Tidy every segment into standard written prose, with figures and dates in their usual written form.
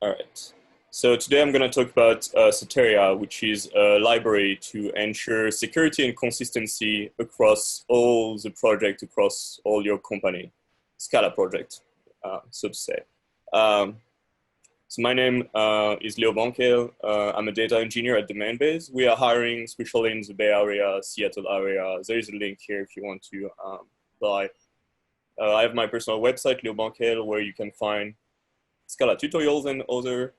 All right. So today I'm going to talk about Soteria, which is a library to ensure security and consistency across all the project, across all your company. Scala project, so to say. Um, so my name is Benkel. I'm a data engineer at Demandbase. We are hiring, especially in the Bay Area, Seattle area. There is a link here if you want to apply. I have my personal website, Leo Benkel, where you can find Scala tutorials and other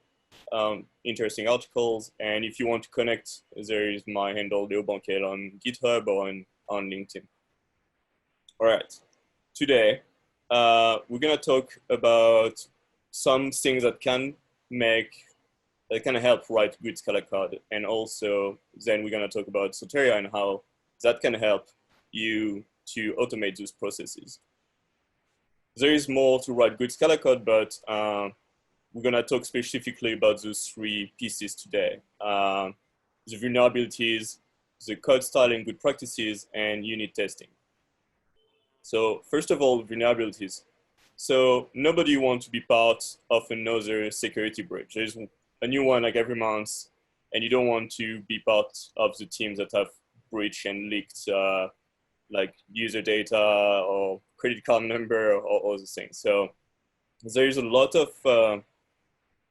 interesting articles. And if you want to connect, there is my handle, Leo Benkel, on GitHub or on LinkedIn. All right. Today, we're going to talk about some things that can help write good Scala code. And also, then we're going to talk about Soteria and how that can help you to automate those processes. There is more to write good Scala code, but we're going to talk specifically about those three pieces today. The vulnerabilities, the code styling good practices, and unit testing. So first of all, vulnerabilities. So nobody wants to be part of another security breach. There's a new one like every month, and you don't want to be part of the teams that have breached and leaked like user data or credit card number or other things. So there's a lot of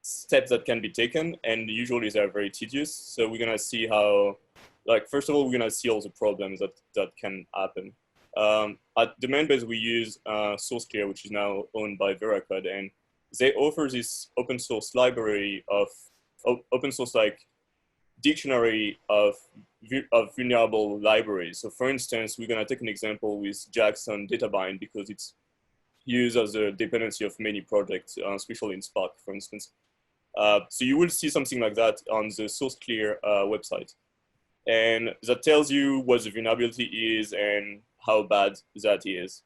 steps that can be taken, and usually they're very tedious. So we're gonna see how, like, first of all, we're gonna see all the problems that can happen. At Demandbase, we use Soteria, which is now owned by Veracode, and they offer this open source library of open source like dictionary of vulnerable libraries. So for instance, we're gonna take an example with Jackson DataBind because it's used as a dependency of many projects, especially in Spark, for instance. So you will see something like that on the Soteria website. And that tells you what the vulnerability is and how bad that is.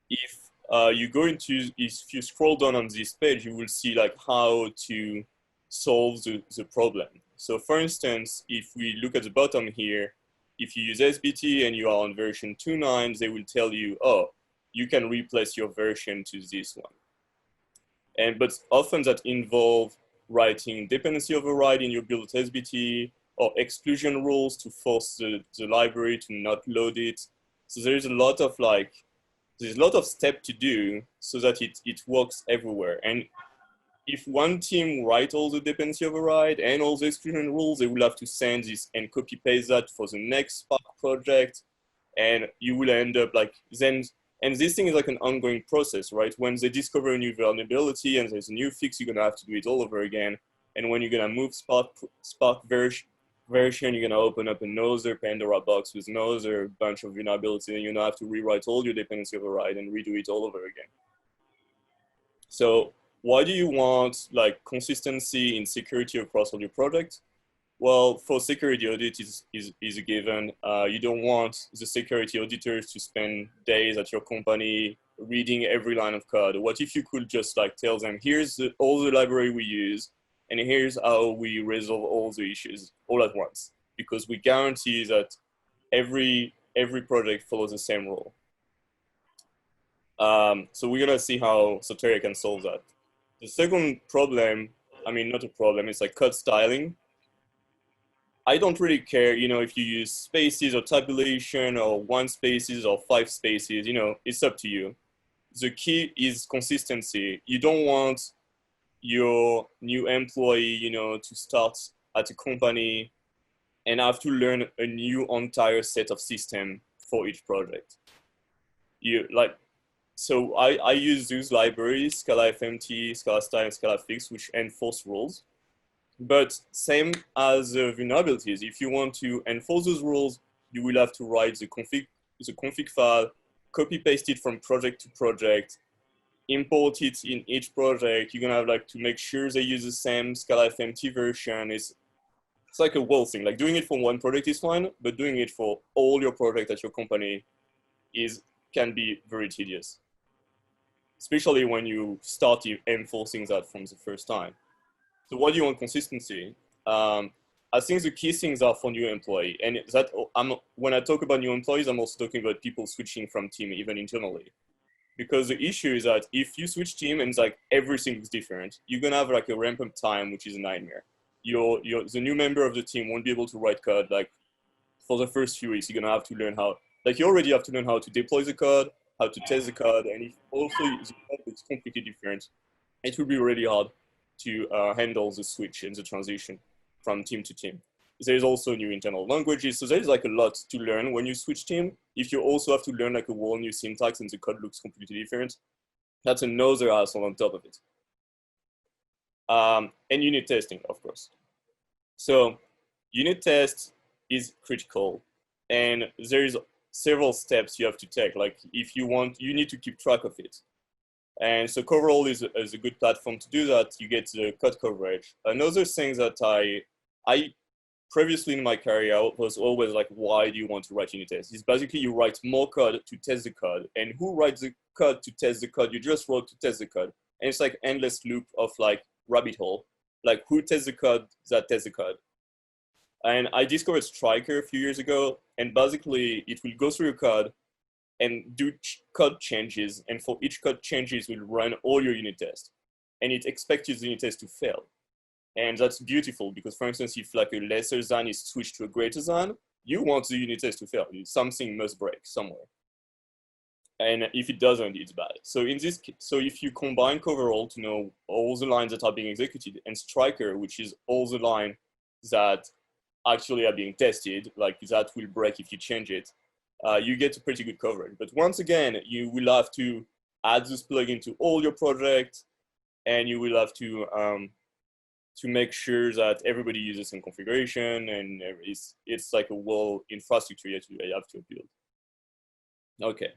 If if you scroll down on this page, you will see like how to solve the problem. So for instance, if we look at the bottom here, if you use SBT and you are on version 2.9, they will tell you, oh, you can replace your version to this one. But often that involve writing dependency override in your build SBT or exclusion rules to force the library to not load it. So there's a lot of steps to do so that it works everywhere. And if one team write all the dependency override and all the exclusion rules, they will have to send this and copy paste that for the next Spark project. And you will end up like then. And this thing is like an ongoing process, right? When they discover a new vulnerability and there's a new fix, you're gonna have to do it all over again. And when you're gonna move Spark version, you're gonna open up another Pandora box with another bunch of vulnerabilities, and you're gonna have to rewrite all your dependency override and redo it all over again. So why do you want like consistency in security across all your projects? Well, for security audit is a given. You don't want the security auditors to spend days at your company reading every line of code. What if you could just like tell them, here's all the library we use, and here's how we resolve all the issues all at once, because we guarantee that every project follows the same rule. So we're gonna see how Soteria can solve that. The second problem, I mean, not a problem, it's like code styling. I don't really care, if you use spaces or tabulation or 1 spaces or 5 spaces, it's up to you. The key is consistency. You don't want your new employee, to start at a company and have to learn a new entire set of system for each project. So I use those libraries, Scala FMT, Scala Style, and Scala Fix, which enforce rules. But same as vulnerabilities, if you want to enforce those rules, you will have to write the config file, copy paste it from project to project, import it in each project. You're gonna have to make sure they use the same Scala FMT version. It's like a whole thing. Like doing it for one project is fine, but doing it for all your projects at your company can be very tedious, especially when you start enforcing that from the first time. So why do you want consistency? I think the key things are for new employee, and when I talk about new employees, I'm also talking about people switching from team, even internally. Because the issue is that if you switch team and it's like everything is different, you're gonna have like a ramp up time, which is a nightmare. The new member of the team won't be able to write code like for the first few weeks. You're gonna have to learn how, like you already have to learn how to deploy the code, how to test the code, and if also the code is completely different, it will be really hard to handle the switch and the transition from team to team. There's also new internal languages, so there's like a lot to learn when you switch team. If you also have to learn like a whole new syntax and the code looks completely different, that's another hassle on top of it. And unit testing, of course. So unit test is critical, and there's several steps you have to take. Like if you want, you need to keep track of it. And so Coverall is a good platform to do that. You get the code coverage. Another thing that I previously in my career was always like, why do you want to write unit tests? It's basically you write more code to test the code. And who writes the code to test the code? You just wrote to test the code. And it's like endless loop of like rabbit hole. Like who tests the code that tests the code? And I discovered Striker a few years ago. And basically it will go through your code and do code changes. And for each code changes, will run all your unit tests. And it expects your unit test to fail. And that's beautiful because, for instance, if like a lesser than is switched to a greater than, you want the unit test to fail. Something must break somewhere. And if it doesn't, it's bad. So in this, so if you combine Coverall to know all the lines that are being executed and Striker, which is all the lines that actually are being tested, like that will break if you change it, you get a pretty good coverage. But once again, you will have to add this plugin to all your projects, and you will have to make sure that everybody uses some configuration, and it's like a whole infrastructure you have to build. Okay,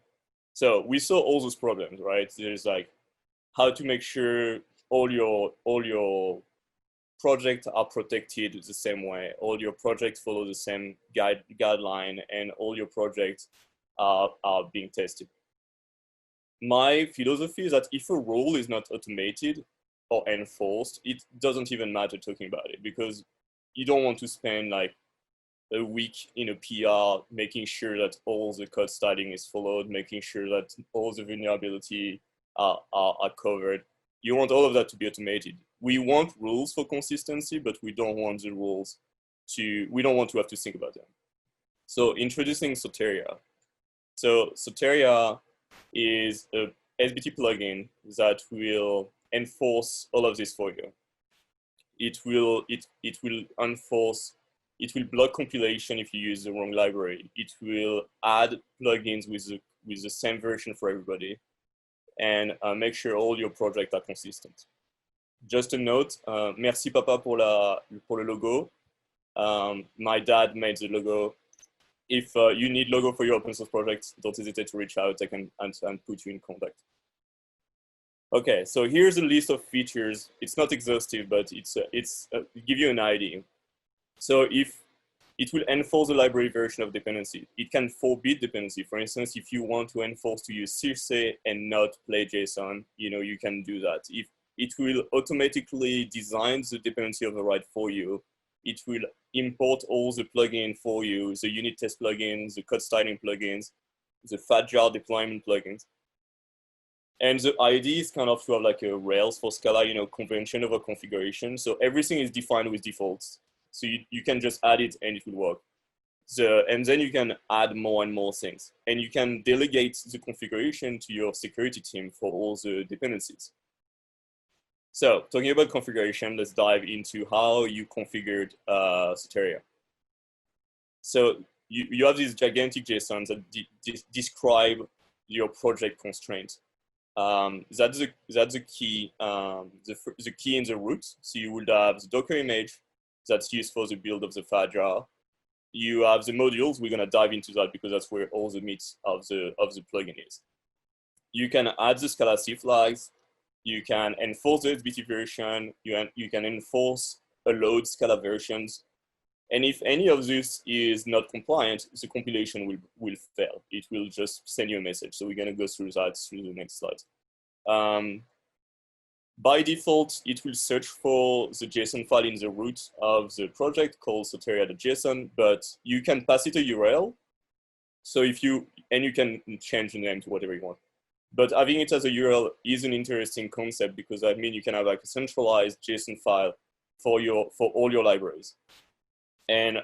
so we saw all those problems, right? There's like how to make sure all your projects are protected the same way, all your projects follow the same guideline, and all your projects are being tested. My philosophy is that if a rule is not automated or enforced, it doesn't even matter talking about it, because you don't want to spend like a week in a PR making sure that all the code styling is followed, making sure that all the vulnerability are covered. You want all of that to be automated. We want rules for consistency, but we don't want the rules we don't want to have to think about them. So introducing Soteria. So Soteria is a SBT plugin that will enforce all of this for you. It will enforce, it will block compilation if you use the wrong library. It will add plugins with the same version for everybody, and make sure all your projects are consistent. Just a note, merci papa pour le logo. My dad made the logo. If you need logo for your open source projects, don't hesitate to reach out. I can and put you in contact. Okay, so here's a list of features. It's not exhaustive, but it's give you an idea. So if it will enforce the library version of dependency, it can forbid dependency. For instance, if you want to enforce to use Circe and not play JSON, you can do that. If it will automatically design the dependency override for you, it will import all the plugins for you, the unit test plugins, the code styling plugins, the fat jar deployment plugins. And the idea is kind of to have like a Rails for Scala, convention over configuration. So everything is defined with defaults. So you can just add it and it will work. And then you can add more and more things. And you can delegate the configuration to your security team for all the dependencies. So talking about configuration, let's dive into how you configured Soteria. So you have these gigantic JSONs that describe your project constraints. That's the key, the key in the root. So you would have the Docker image that's used for the build of the fat jar. You have the modules. We're gonna dive into that because that's where all the meat of the plugin is. You can add the Scala C flags. You can enforce the SBT version. You can enforce a load Scala versions. And if any of this is not compliant, the compilation will fail. It will just send you a message. So we're going to go through that through the next slide. By default, it will search for the JSON file in the root of the project called soteria.json, but you can pass it a URL. So you can change the name to whatever you want. But having it as a URL is an interesting concept because that means you can have like a centralized JSON file for all your libraries, and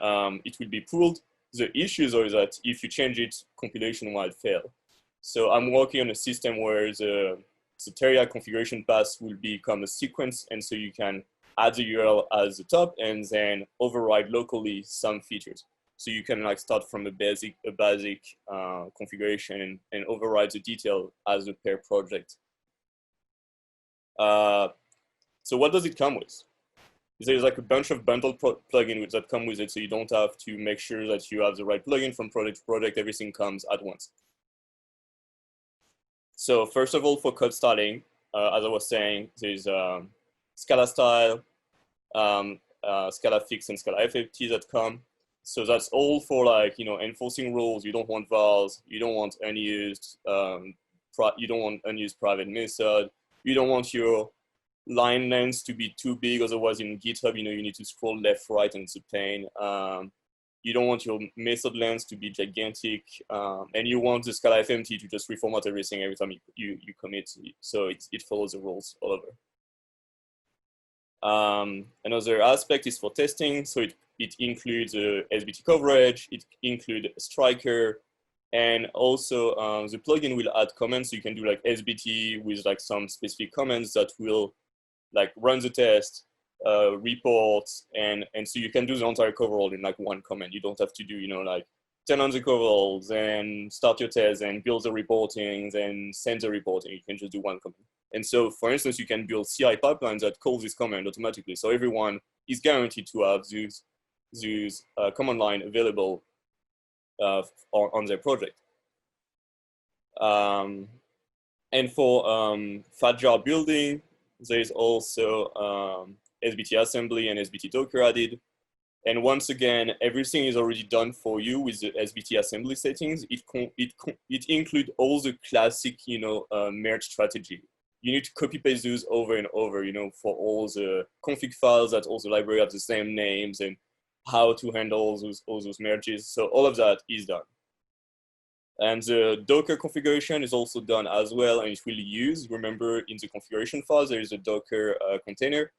it will be pooled. The issue is that if you change it, compilation will fail. So I'm working on a system where the Soteria configuration path will become a sequence, and so you can add the URL as the top and then override locally some features. So you can like start from a basic configuration and override the detail as a per project. So what does it come with? There's like a bunch of bundled plugins that come with it, so you don't have to make sure that you have the right plugin from project to project. Everything comes at once. So first of all, for code styling, as I was saying, there's Scala style, Scala fix, and Scala FFT that come. So that's all for like, you know, enforcing rules. You don't want vals, you don't want unused, you don't want unused private method, you don't want your line lengths to be too big, otherwise in GitHub, you know, you need to scroll left, right, and it's a pain. You don't want your method lengths to be gigantic, and you want the Scala FMT to just reformat everything every time you commit, so it follows the rules all over. Another aspect is for testing, so it includes SBT coverage, it includes Striker, and also the plugin will add comments, so you can do like SBT with like some specific comments that will like run the test, reports, and so you can do the entire coverall in like one comment. You don't have to do, you know, like turn on the coveralls and start your test and build the reporting and send the reporting. You can just do one comment. And so, for instance, you can build CI pipelines that call this command automatically. So everyone is guaranteed to have those command line available on their project. And for fat jar building, there is also SBT assembly and SBT Docker added. And once again, everything is already done for you with the SBT assembly settings. It includes all the classic, you know, merge strategy. You need to copy paste those over and over, you know, for all the config files that all the library have the same names and how to handle all those merges. So all of that is done. And the Docker configuration is also done as well, and it will use, remember, in the configuration file, there is a Docker container.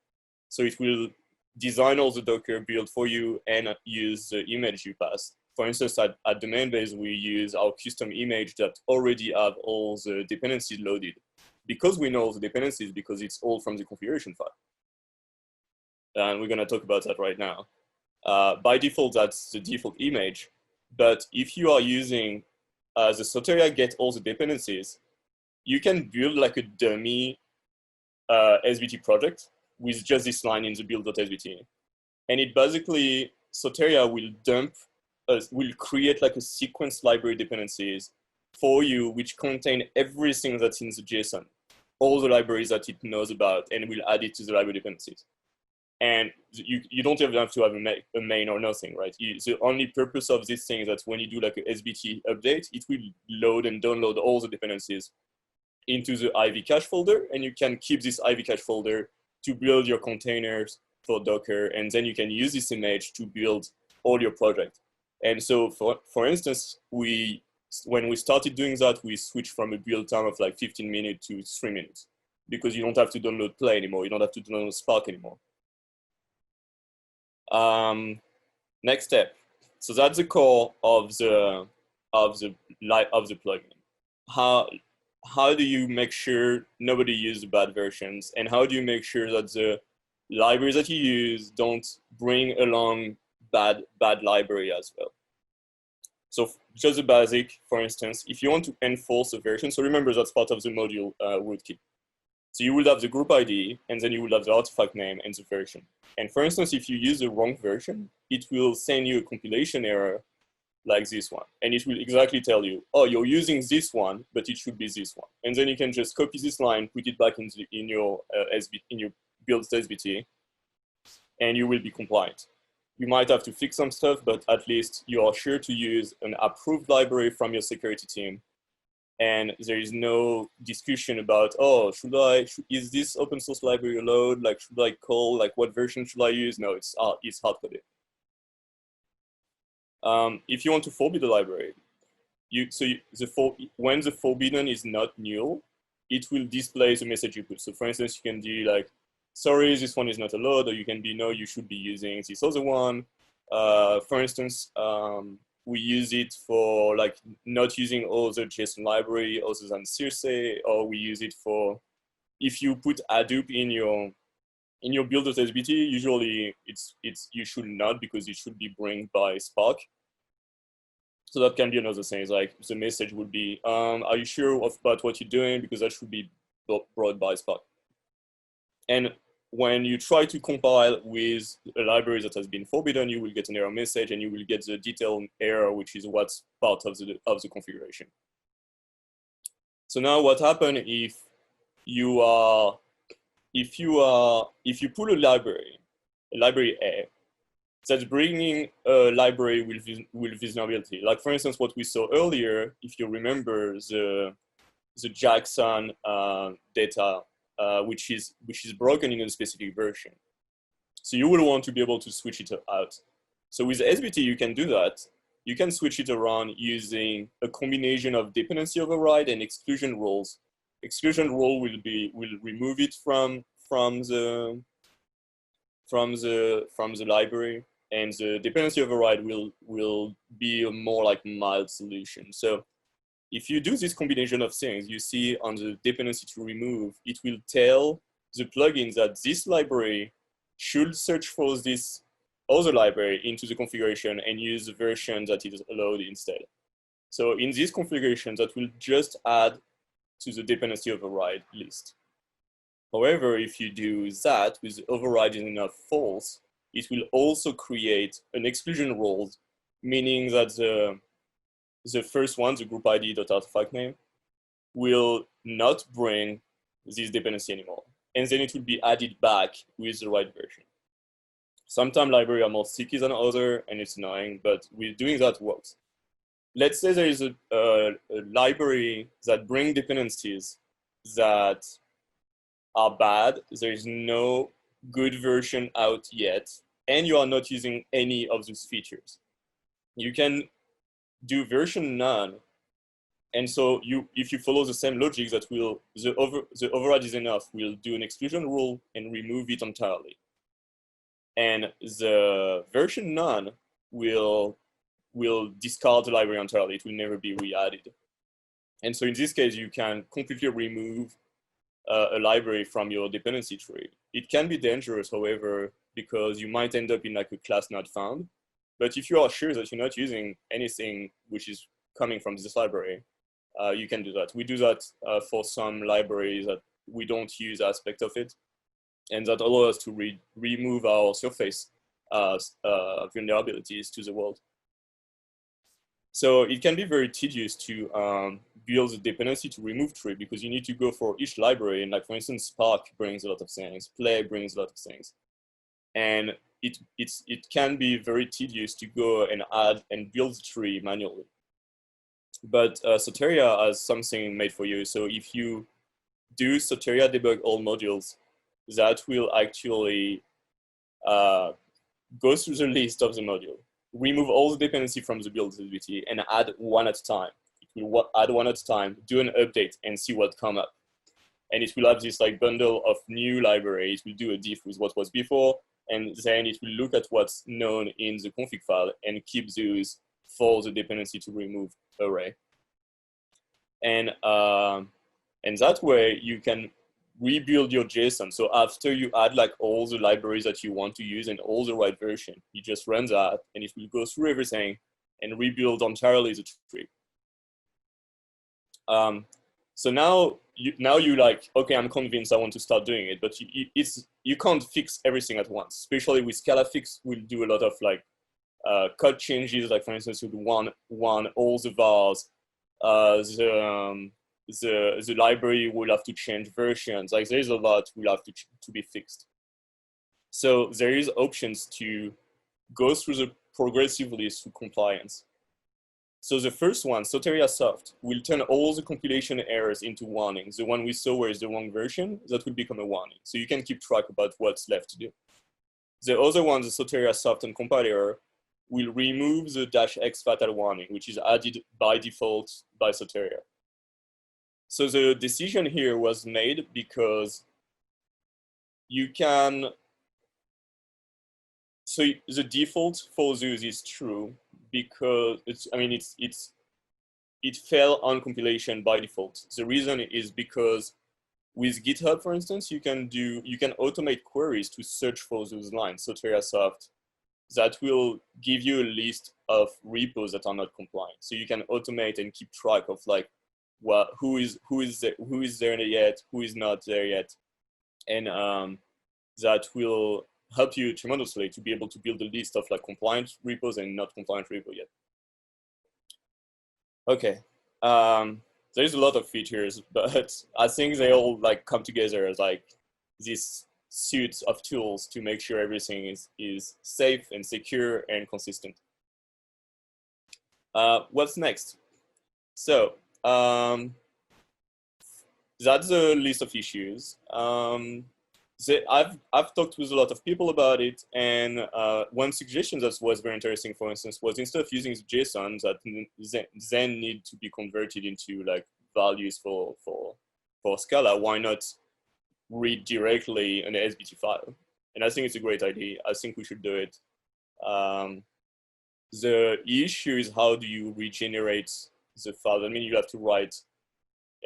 So it will design all the Docker build for you and use the image you pass. For instance, at the main base, we use our custom image that already have all the dependencies loaded. Because we know the dependencies, because it's all from the configuration file. And we're gonna talk about that right now. By default, that's the default image. But if you are using the Soteria get all the dependencies, you can build like a dummy SBT project with just this line in the build.sbt. And it basically, Soteria will create like a sequence library dependencies for you, which contain everything that's in the JSON, all the libraries that it knows about, and will add it to the library dependencies. And you don't even have to have a main or nothing, right? The only purpose of this thing is that when you do like a SBT update, it will load and download all the dependencies into the IV cache folder, and you can keep this IV cache folder to build your containers for Docker, and then you can use this image to build all your project. And so for instance, when we started doing that, we switched from a build time of like 15 minutes to 3 minutes, because you don't have to download Play anymore, you don't have to download Spark anymore. Next step. So that's the core of the plugin. How do you make sure nobody uses bad versions, and how do you make sure that the libraries that you use don't bring along bad library as well? So just the basic, for instance, if you want to enforce a version, so remember that's part of the module rootkit. So you will have the group ID, and then you will have the artifact name and the version. And for instance, if you use the wrong version, it will send you a compilation error like this one. And it will exactly tell you, oh, you're using this one, but it should be this one. And then you can just copy this line, put it back in your build SBT, and you will be compliant. You might have to fix some stuff, but at least you are sure to use an approved library from your security team. And there is no discussion about, oh, is this open source library allowed? Like, should I call, like, what version should I use? No, it's hard coded. If you want to forbid the library, when the forbidden is not null, it will display the message you put. So for instance, you can do like, sorry, this one is not allowed, or you can be, no, you should be using this other one. For instance, we use it for like not using other JSON library other than Circe, or we use it for, if you put Hadoop in your build.sbt, usually you should not, because it should be brought by Spark. So that can be another thing. It's like the message would be, are you sure about what you're doing? Because that should be brought by Spark. And when you try to compile with a library that has been forbidden, you will get an error message, and you will get the detailed error, which is what's part of the configuration. So now what happens if you pull a library A, that's bringing a library with vulnerability. Like for instance, what we saw earlier, if you remember the Jackson data, which is broken in a specific version. So you will want to be able to switch it out. So with SBT, you can do that. You can switch it around using a combination of dependency override and exclusion rules. Exclusion rule will remove it from the library, and the dependency override will be a more like mild solution. So if you do this combination of things, you see on the dependency to remove, it will tell the plugin that this library should search for this other library into the configuration and use the version that is allowed instead. So in this configuration, that will just add to the dependency override list. However, if you do that with override is enough false, it will also create an exclusion rule, meaning that the first one, the group ID.artifact name, will not bring this dependency anymore. And then it will be added back with the right version. Sometimes libraries are more sticky than others, and it's annoying, but with doing that works. Let's say there is a library that brings dependencies that are bad. There is no good version out yet, and you are not using any of those features. You can do version none, and so if you follow the same logic, that the override is enough, we'll do an exclusion rule and remove it entirely. And the version none will discard the library entirely. It will never be re-added. And so in this case, you can completely remove a library from your dependency tree. It can be dangerous, however, because you might end up in like a class not found. But if you are sure that you're not using anything which is coming from this library, you can do that. We do that for some libraries that we don't use aspect of it, and that allows us to remove our surface vulnerabilities to the world. So it can be very tedious to build a dependency to remove tree, because you need to go for each library. And like, for instance, Spark brings a lot of things, Play brings a lot of things. And it can be very tedious to go and add and build the tree manually. But Soteria has something made for you. So if you do Soteria debug all modules, that will actually go through the list of the module, remove all the dependency from the build.sbt, and add one at a time. It will add one at a time, do an update, and see what comes up. And it will have this like bundle of new libraries. It will do a diff with what was before, and then it will look at what's known in the config file and keep those for the dependency to remove array. And that way you can rebuild your JSON. So after you add like all the libraries that you want to use and all the right version, you just run that, and it will go through everything and rebuild entirely the tree. So now you like, okay, I'm convinced I want to start doing it, but you can't fix everything at once. Especially with Scala fix, we'll do a lot of like code changes. Like for instance, we'll want all the vars, the library will have to change versions. Like there's a lot will have to be fixed. So there is options to go through the progressively through compliance. So the first one, Soteria soft, will turn all the compilation errors into warnings. The one we saw where is the wrong version, that will become a warning. So you can keep track about what's left to do. The other one, the Soteria soft and compiler, will remove the -x fatal warning, which is added by default by Soteria. So the decision here was made because you can, so the default for Zeus is true because it fell on compilation by default. The reason is because with GitHub, for instance, you can automate queries to search for those lines, Soteria Soft, that will give you a list of repos that are not compliant. So you can automate and keep track of like who is there yet, who is not there yet, and that will help you tremendously to be able to build a list of like compliant repos and not compliant repo yet. Okay, there's a lot of features, but I think they all like come together as like this suite of tools to make sure everything is safe and secure and consistent. What's next? So that's a list of issues. I've talked with a lot of people about it, and one suggestion that was very interesting, for instance, was instead of using JSON that then need to be converted into like values for Scala, why not read directly an SBT file? And I think it's a great idea. I think we should do it. The issue is, how do you regenerate the file? I mean, you have to write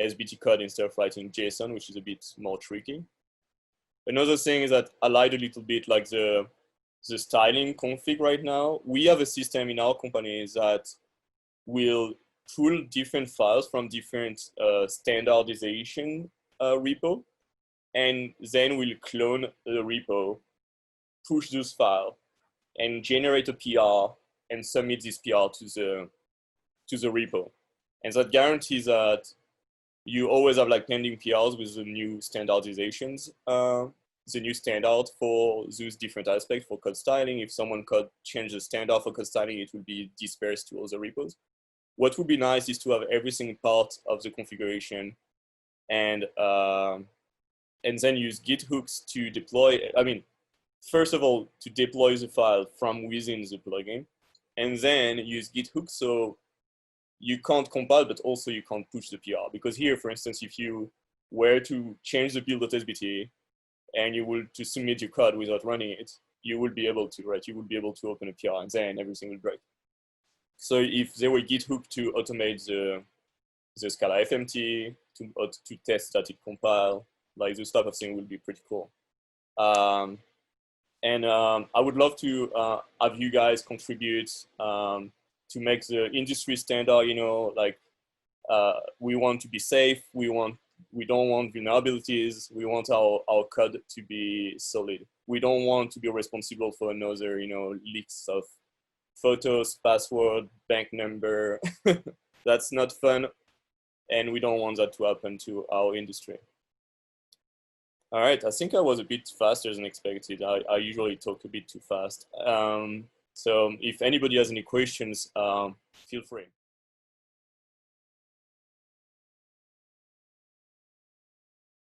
SBT code instead of writing JSON, which is a bit more tricky. Another thing is that I lied a little bit like the styling config right now. We have a system in our company that will pull different files from different standardization repo, and then we'll clone the repo, push those files, and generate a PR and submit this PR to the repo. And that guarantees that you always have like pending PRs with the new standardizations, the new standard for those different aspects for code styling. If someone could change the standard for code styling, it will be dispersed to other repos. What would be nice is to have everything part of the configuration, and then use Git hooks to deploy. I mean, first of all, to deploy the file from within the plugin, and then use Git hooks so you can't compile, but also you can't push the PR. Because here, for instance, if you were to change the build.sbt and you will to submit your code without running it, you will be able to, right? You will be able to open a PR and then everything will break. So if there were Git hook to automate the Scala FMT, to test that it compile, like this type of thing will be pretty cool. I would love to have you guys contribute to make the industry standard. You know, like we want to be safe. We don't want vulnerabilities. We want our code to be solid. We don't want to be responsible for another, you know, leaks of photos, password, bank number. That's not fun, and we don't want that to happen to our industry. All right, I think I was a bit faster than expected. I usually talk a bit too fast. So if anybody has any questions, feel free.